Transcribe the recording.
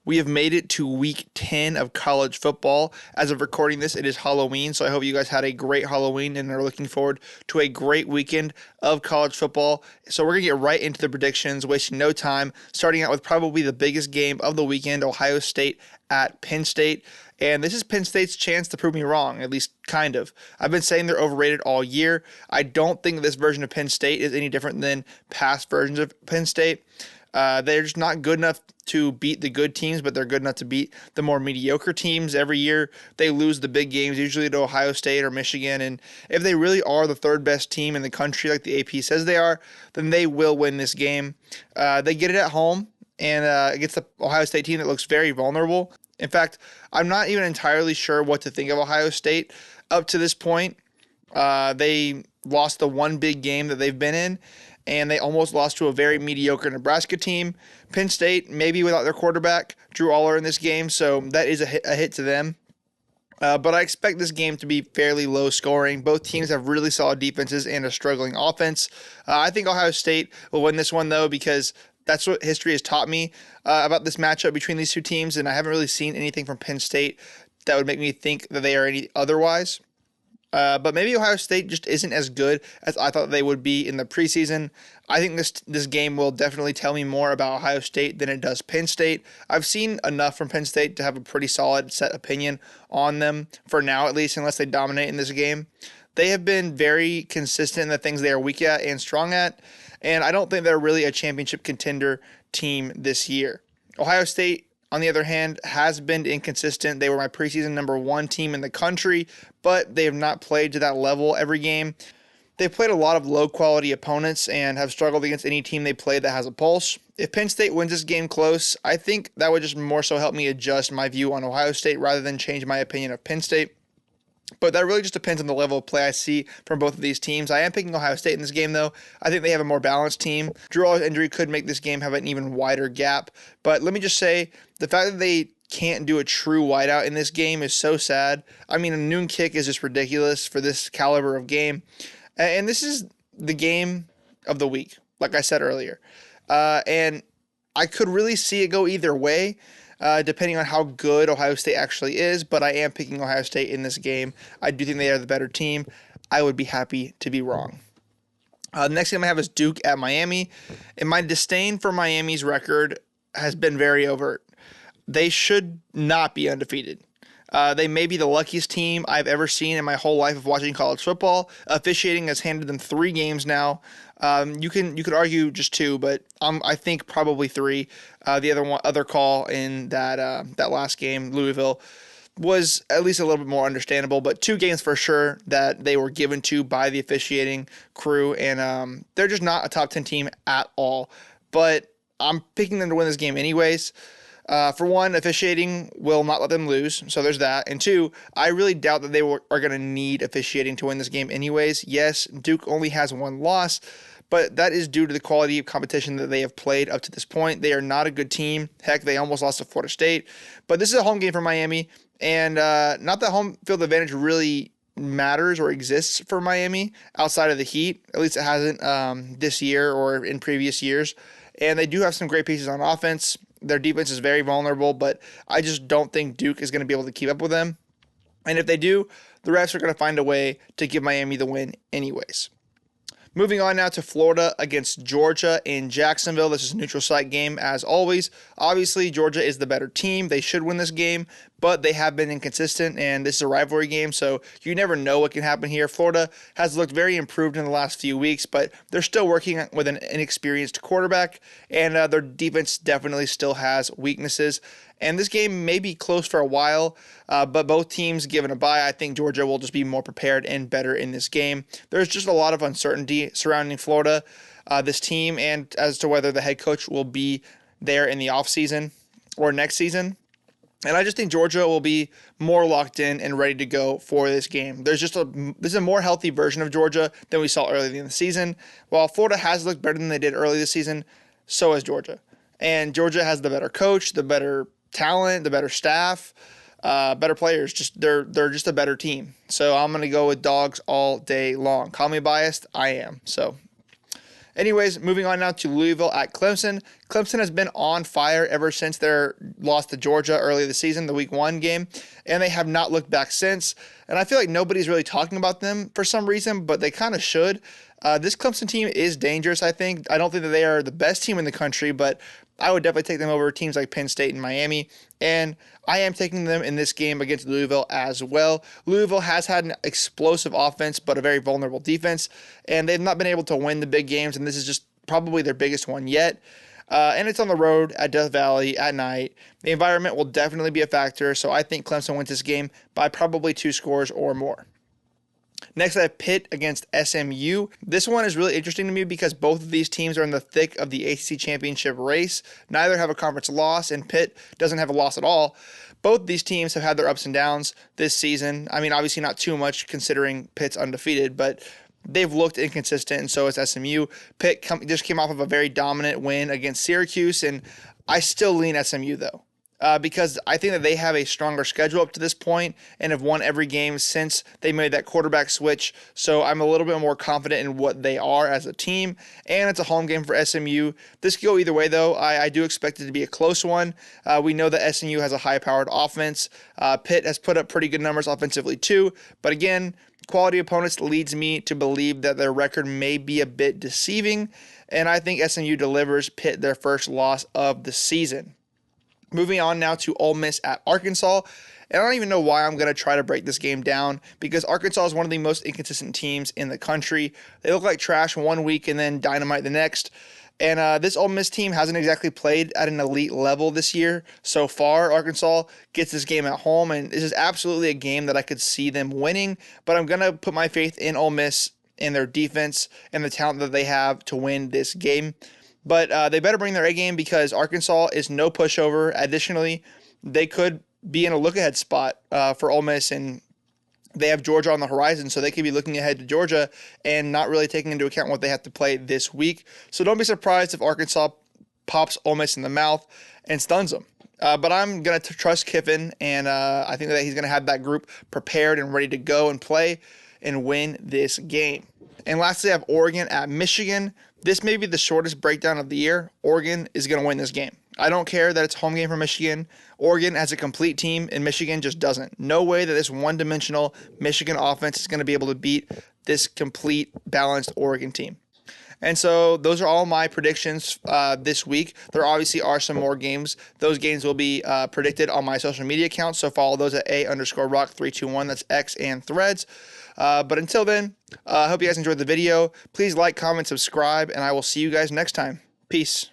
We have made it to week 10 of college football. As of recording this, it is Halloween, so I hope you guys had a great Halloween and are looking forward to a great weekend of college football. So we're going to get right into the predictions, wasting no time, starting out with probably the biggest game of the weekend, Ohio State at Penn State. And this is Penn State's chance to prove me wrong, at least kind of. I've been saying they're overrated all year. I don't think this version of Penn State is any different than past versions of Penn State. They're just not good enough to beat the good teams, but they're good enough to beat the more mediocre teams every year. They lose the big games, usually to Ohio State or Michigan. And if they really are the third best team in the country, like the AP says they are, then they will win this game. They get it at home and against the Ohio State team that looks very vulnerable. In fact, I'm not even entirely sure what to think of Ohio State up to this point. They lost the one big game that they've been in, and they almost lost to a very mediocre Nebraska team. Penn State, maybe without their quarterback, Drew Aller, in this game, so that is a hit to them. But I expect this game to be fairly low scoring. Both teams have really solid defenses and a struggling offense. I think Ohio State will win this one, though, because that's what history has taught me about this matchup between these two teams, and I haven't really seen anything from Penn State that would make me think that they are any otherwise. But maybe Ohio State just isn't as good as I thought they would be in the preseason. I think this game will definitely tell me more about Ohio State than it does Penn State. I've seen enough from Penn State to have a pretty solid set opinion on them, for now at least, unless they dominate in this game. They have been very consistent in the things they are weak at and strong at, and I don't think they're really a championship contender team this year. Ohio State, on the other hand, has been inconsistent. They were my preseason number one team in the country, but they have not played to that level every game. They've played a lot of low-quality opponents and have struggled against any team they play that has a pulse. If Penn State wins this game close, I think that would just more so help me adjust my view on Ohio State rather than change my opinion of Penn State. But that really just depends on the level of play I see from both of these teams. I am picking Ohio State in this game, though. I think they have a more balanced team. Drew Aller's injury could make this game have an even wider gap. But let me just say, the fact that they can't do a true wideout in this game is so sad. I mean, a noon kick is just ridiculous for this caliber of game. And this is the game of the week, like I said earlier. And I could really see it go either way, depending on how good Ohio State actually is, but I am picking Ohio State in this game. I do think they are the better team. I would be happy to be wrong. The next game I have is Duke at Miami, and my disdain for Miami's record has been very overt. They should not be undefeated. They may be the luckiest team I've ever seen in my whole life of watching college football. Officiating has handed them 3 games now. You could argue just 2, but I think probably 3. The other call in that last game, Louisville, was at least a little bit more understandable. But 2 games for sure that they were given to by the officiating crew, and they're just not a top 10 team at all. But I'm picking them to win this game anyways. For one, officiating will not let them lose, so there's that. And 2, I really doubt that they are going to need officiating to win this game anyways. Yes, Duke only has 1 loss, but that is due to the quality of competition that they have played up to this point. They are not a good team. Heck, they almost lost to Florida State. But this is a home game for Miami, and not that home field advantage really matters or exists for Miami outside of the Heat. At least it hasn't this year or in previous years. And they do have some great pieces on offense. Their defense is very vulnerable, but I just don't think Duke is going to be able to keep up with them. And if they do, the refs are going to find a way to give Miami the win anyways. Moving on now to Florida against Georgia in Jacksonville. This is a neutral site game as always. Obviously, Georgia is the better team. They should win this game, but they have been inconsistent, and this is a rivalry game, so you never know what can happen here. Florida has looked very improved in the last few weeks, but they're still working with an inexperienced quarterback, and their defense definitely still has weaknesses. And this game may be close for a while, but both teams given a bye. I think Georgia will just be more prepared and better in this game. There's just a lot of uncertainty surrounding Florida, this team, and as to whether the head coach will be there in the offseason or next season. And I just think Georgia will be more locked in and ready to go for this game. This is a more healthy version of Georgia than we saw earlier in the season. While Florida has looked better than they did early this season, so has Georgia. And Georgia has the better coach, the better talent, the better staff, better players. They're just a better team. So I'm going to go with dogs all day long. Call me biased, I am. So Anyways, moving on now to Louisville at Clemson. Clemson has been on fire ever since their loss to Georgia early this season, the Week 1 game, and they have not looked back since. And I feel like nobody's really talking about them for some reason, but they kind of should. This Clemson team is dangerous, I think. I don't think that they are the best team in the country, but I would definitely take them over teams like Penn State and Miami, and I am taking them in this game against Louisville as well. Louisville has had an explosive offense, but a very vulnerable defense, and they've not been able to win the big games, and this is just probably their biggest one yet. And it's on the road at Death Valley at night. The environment will definitely be a factor, so I think Clemson wins this game by probably 2 scores or more. Next, I have Pitt against SMU. This one is really interesting to me because both of these teams are in the thick of the ACC championship race. Neither have a conference loss, and Pitt doesn't have a loss at all. Both these teams have had their ups and downs this season. I mean, obviously not too much considering Pitt's undefeated, but they've looked inconsistent, and so has SMU. Pitt just came off of a very dominant win against Syracuse, and I still lean SMU, though. Because I think that they have a stronger schedule up to this point and have won every game since they made that quarterback switch. So I'm a little bit more confident in what they are as a team, and it's a home game for SMU. This could go either way, though. I do expect it to be a close one. We know that SMU has a high-powered offense. Pitt has put up pretty good numbers offensively, too. But again, quality opponents leads me to believe that their record may be a bit deceiving, and I think SMU delivers Pitt their first loss of the season. Moving on now to Ole Miss at Arkansas. And I don't even know why I'm going to try to break this game down because Arkansas is one of the most inconsistent teams in the country. They look like trash one week and then dynamite the next. And this Ole Miss team hasn't exactly played at an elite level this year so far. Arkansas gets this game at home, and this is absolutely a game that I could see them winning. But I'm going to put my faith in Ole Miss and their defense and the talent that they have to win this game. But they better bring their A game because Arkansas is no pushover. Additionally, they could be in a look-ahead spot for Ole Miss, and they have Georgia on the horizon, so they could be looking ahead to Georgia and not really taking into account what they have to play this week. So don't be surprised if Arkansas pops Ole Miss in the mouth and stuns them. But I'm going to trust Kiffin, and I think that he's going to have that group prepared and ready to go and play and win this game. And lastly, I have Oregon at Michigan. This may be the shortest breakdown of the year. Oregon is going to win this game. I don't care that it's a home game for Michigan. Oregon has a complete team, and Michigan just doesn't. No way that this one-dimensional Michigan offense is going to be able to beat this complete, balanced Oregon team. And so those are all my predictions this week. There obviously are some more games. Those games will be predicted on my social media accounts, so follow those at @A_rock321. That's X and Threads. But until then, I hope you guys enjoyed the video. Please like, comment, subscribe, and I will see you guys next time. Peace.